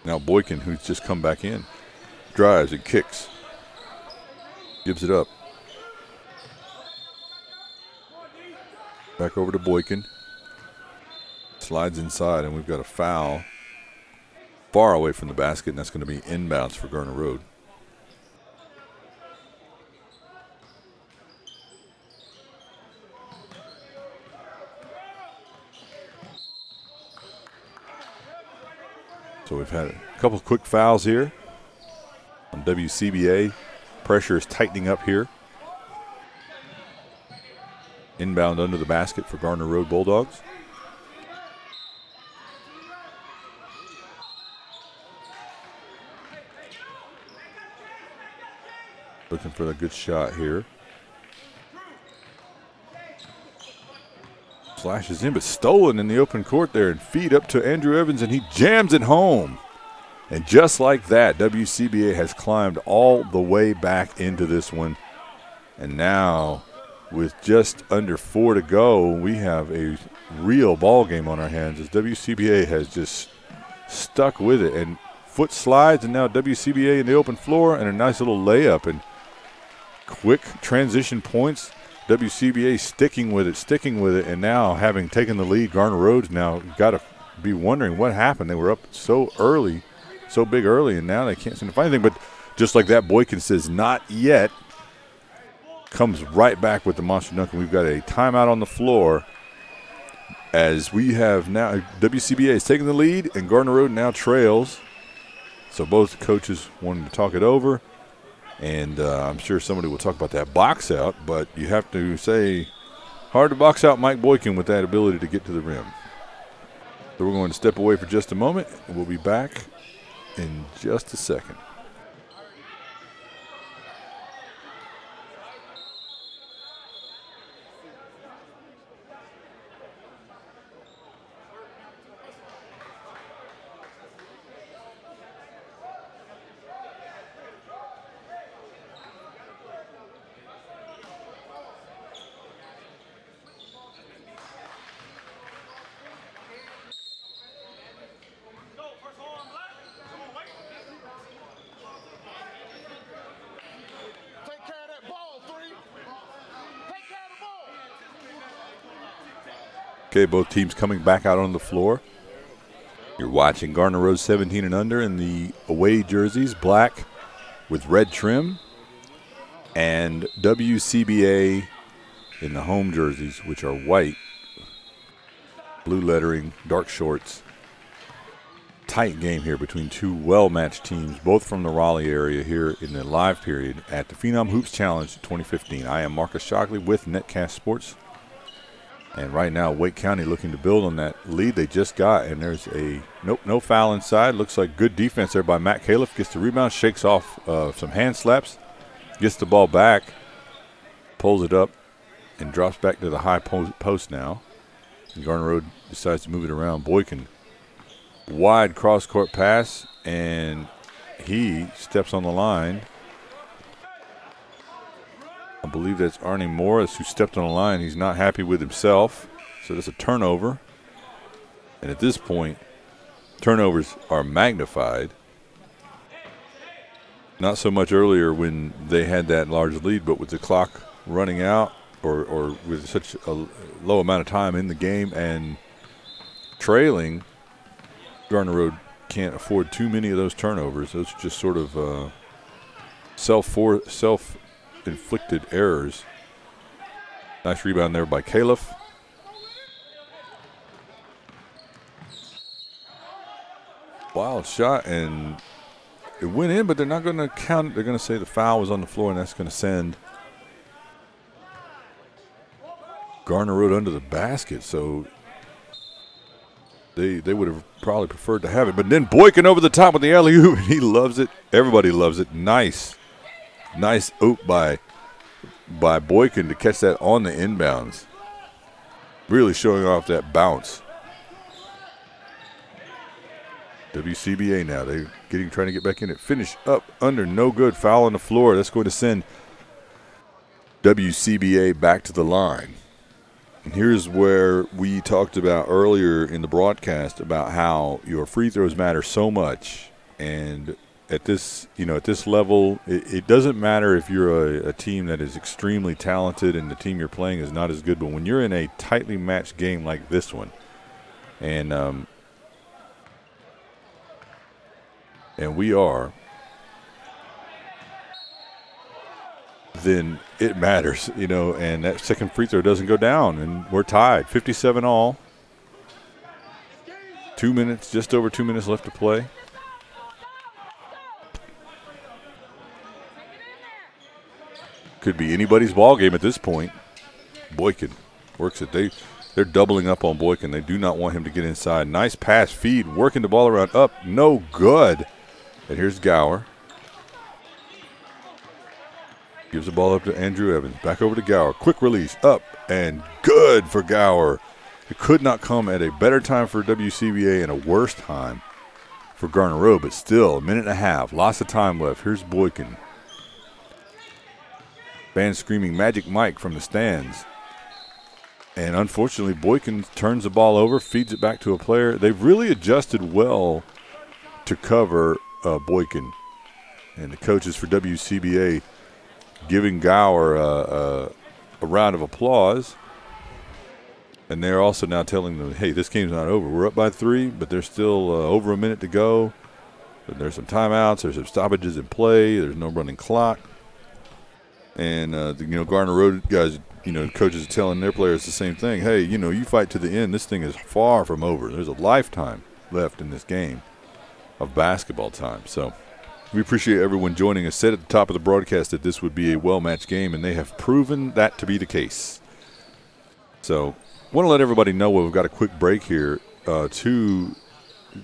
A: Now Boykins, who's just come back in, drives and kicks. Gives it up. Back over to Boykins. Slides inside, and we've got a foul far away from the basket, and that's going to be inbounds for Garner Road. So we've had a couple of quick fouls here on WCBA. Pressure is tightening up here. Inbound under the basket for Garner Road Bulldogs. Looking for a good shot here. Slashes in, but stolen in the open court there, and feed up to Andrew Evans, and he jams it home. And just like that, WCBA has climbed all the way back into this one. And now, with just under 4 to go, we have a real ball game on our hands as WCBA has just stuck with it. And foot slides, and now WCBA in the open floor, and a nice little layup. And quick transition points. WCBA sticking with it, and now having taken the lead, Garner Road's now got to be wondering what happened. They were up so big early, and now they can't seem to find anything. But just like that, Boykins says, not yet. Comes right back with the monster dunk, and we've got a timeout on the floor as we have now WCBA is taking the lead, and Garner Road now trails. So both coaches wanted to talk it over. And I'm sure somebody will talk about that box out, but you have to say, hard to box out Mike Boykins with that ability to get to the rim. So we're going to step away for just a moment, and we'll be back in just a second. Okay, both teams coming back out on the floor. You're watching Garner Road 17 and under in the away jerseys, black with red trim, and WCBA in the home jerseys, which are white Blue lettering, dark shorts. Tight game here between two well-matched teams, both from the Raleigh area here in the live period at the Phenom Hoops Challenge 2015. I am Marcus Shockley with Netcast Sports. And right now, Wake County looking to build on that lead they just got. And there's a no foul inside. Looks like good defense there by Matt Kalaf. Gets the rebound, shakes off some hand slaps, gets the ball back, pulls it up, and drops back to the high post now. And Garner Road decides to move it around. Boykins, wide cross-court pass, and he steps on the line. I believe that's Arnie Morris who stepped on the line. He's not happy with himself, so that's a turnover. And at this point, turnovers are magnified. Not so much earlier when they had that large lead, but with the clock running out or with such a low amount of time in the game and trailing, Garner Road can't afford too many of those turnovers. Those are just sort of self-inflicted errors. Nice rebound there by Kalaf. Wild shot, and it went in, but they're not going to count it. They're going to say the foul was on the floor, and that's going to send Garner Road under the basket. So they would have probably preferred to have it. But then Boykins over the top with the alley-oop, and he loves it. Everybody loves it. Nice oop by Boykins to catch that on the inbounds. Really showing off that bounce. WCBA now. They're trying to get back in it. Finish up under, no good. Foul on the floor. That's going to send WCBA back to the line. And here's where we talked about earlier in the broadcast about how your free throws matter so much. And at this, at this level, it doesn't matter if you're a team that is extremely talented and the team you're playing is not as good. But when you're in a tightly matched game like this one, and we are, then it matters, and that second free throw doesn't go down, and we're tied, 57 all. 2 minutes, just over 2 minutes left to play. Could be anybody's ball game at this point. Boykins works it. They're doubling up on Boykins. They do not want him to get inside. Nice pass, feed, working the ball around, up, no good. And here's Gower. Gives the ball up to Andrew Evans. Back over to Gower. Quick release. Up and good for Gower. It could not come at a better time for WCBA and a worse time for Garner Road, but still, a minute and a half. Lots of time left. Here's Boykins. Fans screaming Magic Mike from the stands. And unfortunately, Boykins turns the ball over, feeds it back to a player. They've really adjusted well to cover Boykins. And the coaches for WCBA giving Gower a round of applause. And they're also now telling them, hey, this game's not over. We're up by 3, but there's still over a minute to go. There's some timeouts. There's some stoppages in play. There's no running clock. And, Garner Road guys, coaches are telling their players the same thing. Hey, you fight to the end. This thing is far from over. There's a lifetime left in this game of basketball time. So we appreciate everyone joining us. Said at the top of the broadcast that this would be a well-matched game, and they have proven that to be the case. So I want to let everybody know we've got a quick break here.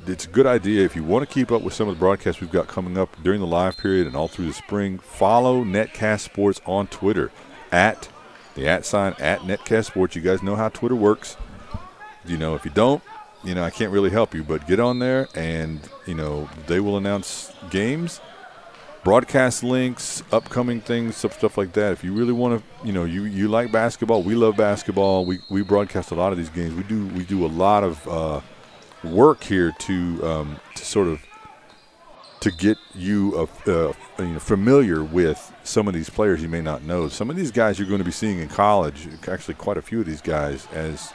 A: It's a good idea if you want to keep up with some of the broadcasts we've got coming up during the live period and all through the spring, follow Netcast Sports on Twitter at the @ at Netcast Sports. You guys know how Twitter works. If you don't, I can't really help you, but get on there and, they will announce games, broadcast links, upcoming things, stuff like that. If you really want to, you like basketball, we love basketball. We broadcast a lot of these games. We do a lot of work here to get you familiar with some of these players you may not know. Some of these guys you're going to be seeing in college, actually quite a few of these guys, as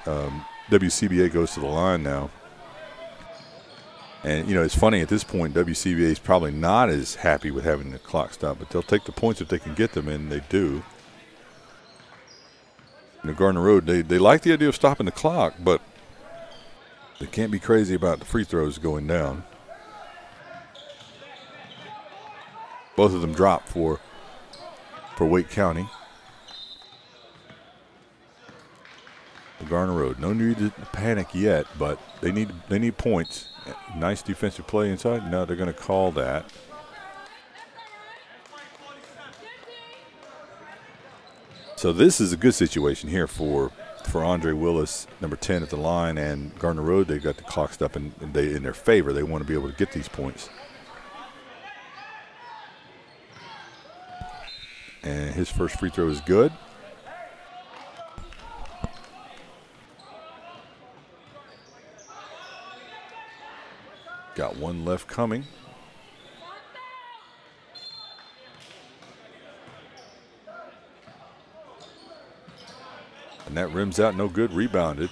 A: WCBA goes to the line now. And, it's funny at this point, WCBA is probably not as happy with having the clock stop, but they'll take the points if they can get them, and they do. Garner Road, they like the idea of stopping the clock, but They can't be crazy about the free throws going down. Both of them dropped for Wake County. Garner Road. No need to panic yet, but they need points. Nice defensive play inside. Now they're going to call that. So this is a good situation here for Andre Willis, number 10 at the line, and Garner Road. They've got the clock stopped in their favor. They want to be able to get these points. And his first free throw is good. Got one left coming. And that rims out, no good. Rebounded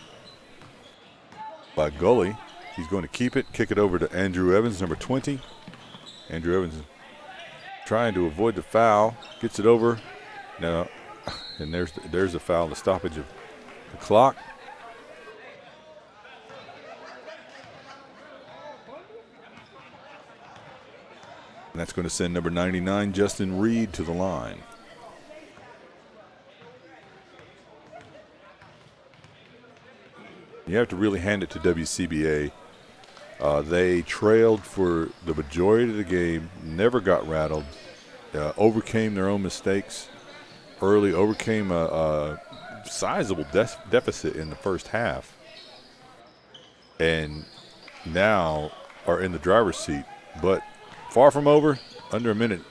A: by Gully. He's going to keep it, kick it over to Andrew Evans, number 20. Andrew Evans trying to avoid the foul, gets it over. Now, and there's the foul, the stoppage of the clock. And that's going to send number 99, Justin Reed, to the line. You have to really hand it to WCBA. They trailed for the majority of the game, never got rattled, overcame their own mistakes early, overcame a sizable deficit in the first half, and now are in the driver's seat. But far from over, under a minute,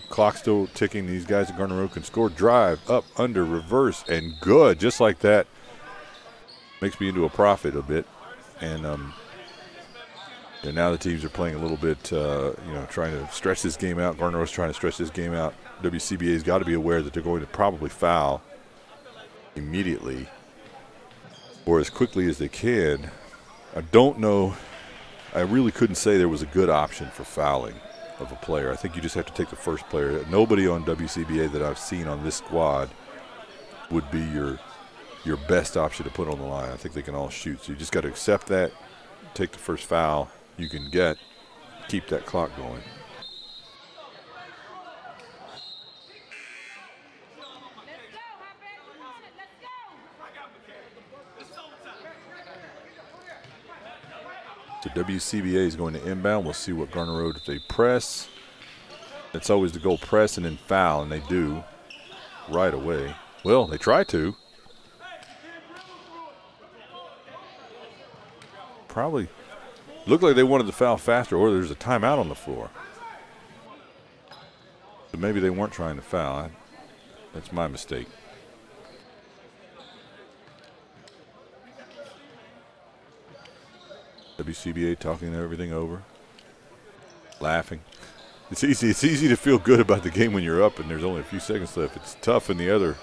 A: clock still ticking. These guys at Garner Road can score, drive, up, under, reverse, and good. Just like that. Makes me into a profit a bit. And now the teams are playing a little bit, trying to stretch this game out. Garner Road's trying to stretch this game out. WCBA's got to be aware that they're going to probably foul immediately or as quickly as they can. I don't know. I really couldn't say there was a good option for fouling of a player. I think you just have to take the first player. Nobody on WCBA that I've seen on this squad would be your best option to put on the line. I think they can all shoot. So you just got to accept that, take the first foul you can get, keep that clock going. So WCBA is going to inbound. We'll see what Garner Road, if they press. It's always the goal, press and then foul, and they do right away. Well, they try to. Probably looked like they wanted to foul faster, or there's a timeout on the floor. So maybe they weren't trying to foul. That's my mistake. WCBA talking everything over, laughing. It's easy to feel good about the game when you're up and there's only a few seconds left. It's tough in the other,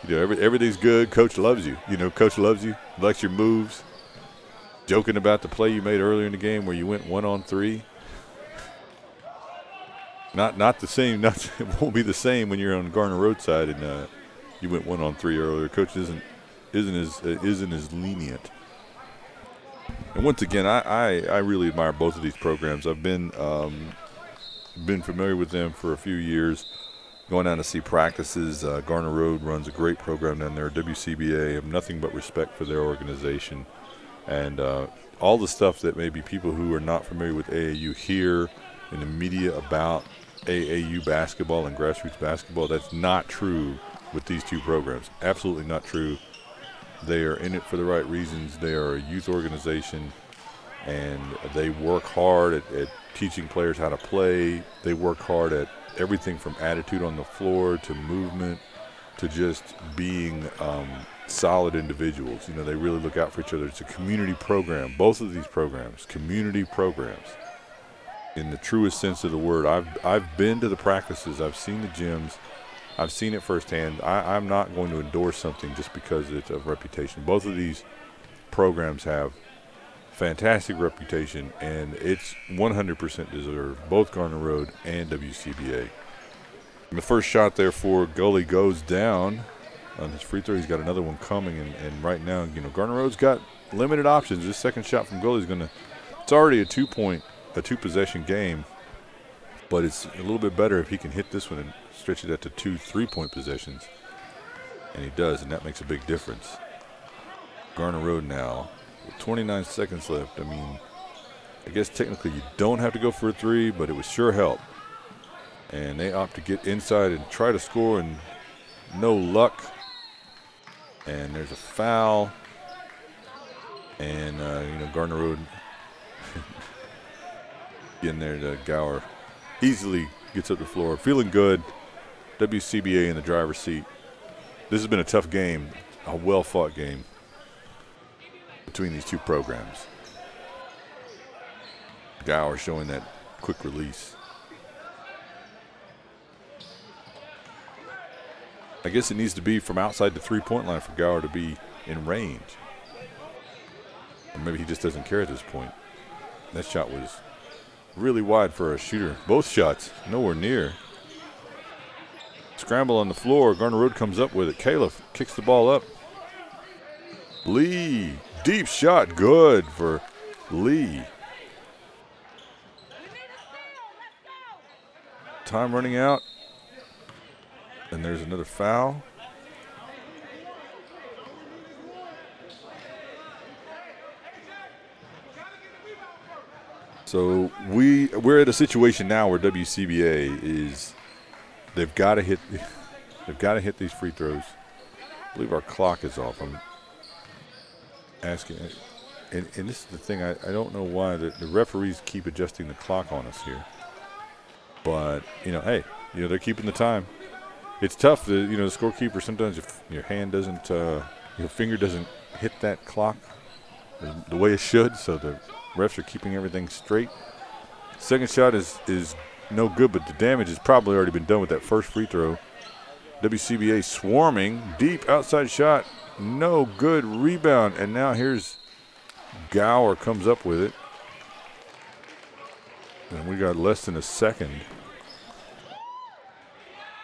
A: everything's good. Coach loves you. Coach loves you, likes your moves. Joking about the play you made earlier in the game where you went 1-on-3. Not the same. It won't be the same when you're on Garner Road side and you went 1-on-3 earlier. Coach isn't as lenient. And once again, I really admire both of these programs. I've been familiar with them for a few years, going down to see practices. Garner Road runs a great program down there. WCBA, I have nothing but respect for their organization. And all the stuff that maybe people who are not familiar with AAU hear in the media about AAU basketball and grassroots basketball, that's not true with these two programs. Absolutely not true. They are in it for the right reasons. They are a youth organization, and they work hard at teaching players how to play. They work hard at everything from attitude on the floor to movement to just being solid individuals. They really look out for each other. It's a community program. Both of these programs, community programs, in the truest sense of the word. I've been to the practices. I've seen the gyms. I've seen it firsthand. I'm not going to endorse something just because it's of reputation. Both of these programs have fantastic reputation, and it's 100% deserved, both Garner Road and WCBA. And the first shot there for Gully goes down. on his free throw. He's got another one coming, and right now, you know, Garner Road's got limited options. This second shot from goalie is going to – it's already a two-possession game, but it's a little bit better if he can hit this one and stretch it out to 2 3-point possessions. And he does, and that makes a big difference. Garner Road now with 29 seconds left. I mean, I guess technically you don't have to go for a three, but it would sure help. And they opt to get inside and try to score, and no luck. And there's a foul. And, you know, Garner Road getting there to Gower. Easily gets up the floor. Feeling good. WCBA in the driver's seat. This has been a tough game, a well-fought game between these two programs. Gower showing that quick release. I guess it needs to be from outside the three-point line for Gower to be in range. Or maybe he just doesn't care at this point. That shot was really wide for a shooter. Both shots nowhere near. Scramble on the floor. Garner Road comes up with it. Kalaf kicks the ball up. Lee, deep shot, good for Lee. Time running out. And there's another foul. So we're at a situation now where WCBA is they've got to hit these free throws. I believe our clock is off. I'm asking, and this is the thing. I don't know why the referees keep adjusting the clock on us here. But you know, hey, you know they're keeping the time. It's tough. You know, the scorekeeper, sometimes if your hand doesn't, your finger doesn't hit that clock the way it should, so the refs are keeping everything straight. Second shot is no good, but the damage has probably already been done with that first free throw. WCBA swarming, deep outside shot, no good. Rebound, and now here's Gower comes up with it. And we got less than a second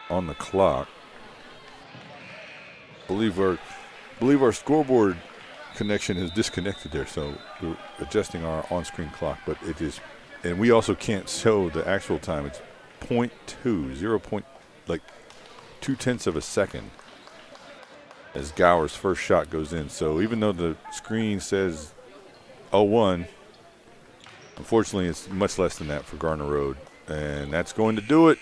A: on the clock. Believe our scoreboard connection is disconnected there, so we're adjusting our on-screen clock, but it is, and we also can't show the actual time. It's 0.2, like 0.2 of a second as Gower's first shot goes in. So even though the screen says 0-1, unfortunately it's much less than that for Garner Road, and that's going to do it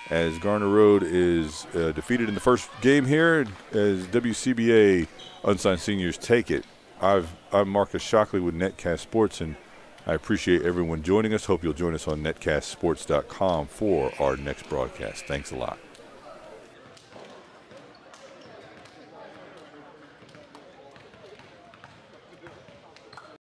A: as Garner Road is defeated in the first game here as WCBA Unsigned Seniors take it. I'm Marcus Shockley with Netcast Sports, and I appreciate everyone joining us. Hope you'll join us on netcastsports.com for our next broadcast. Thanks a lot.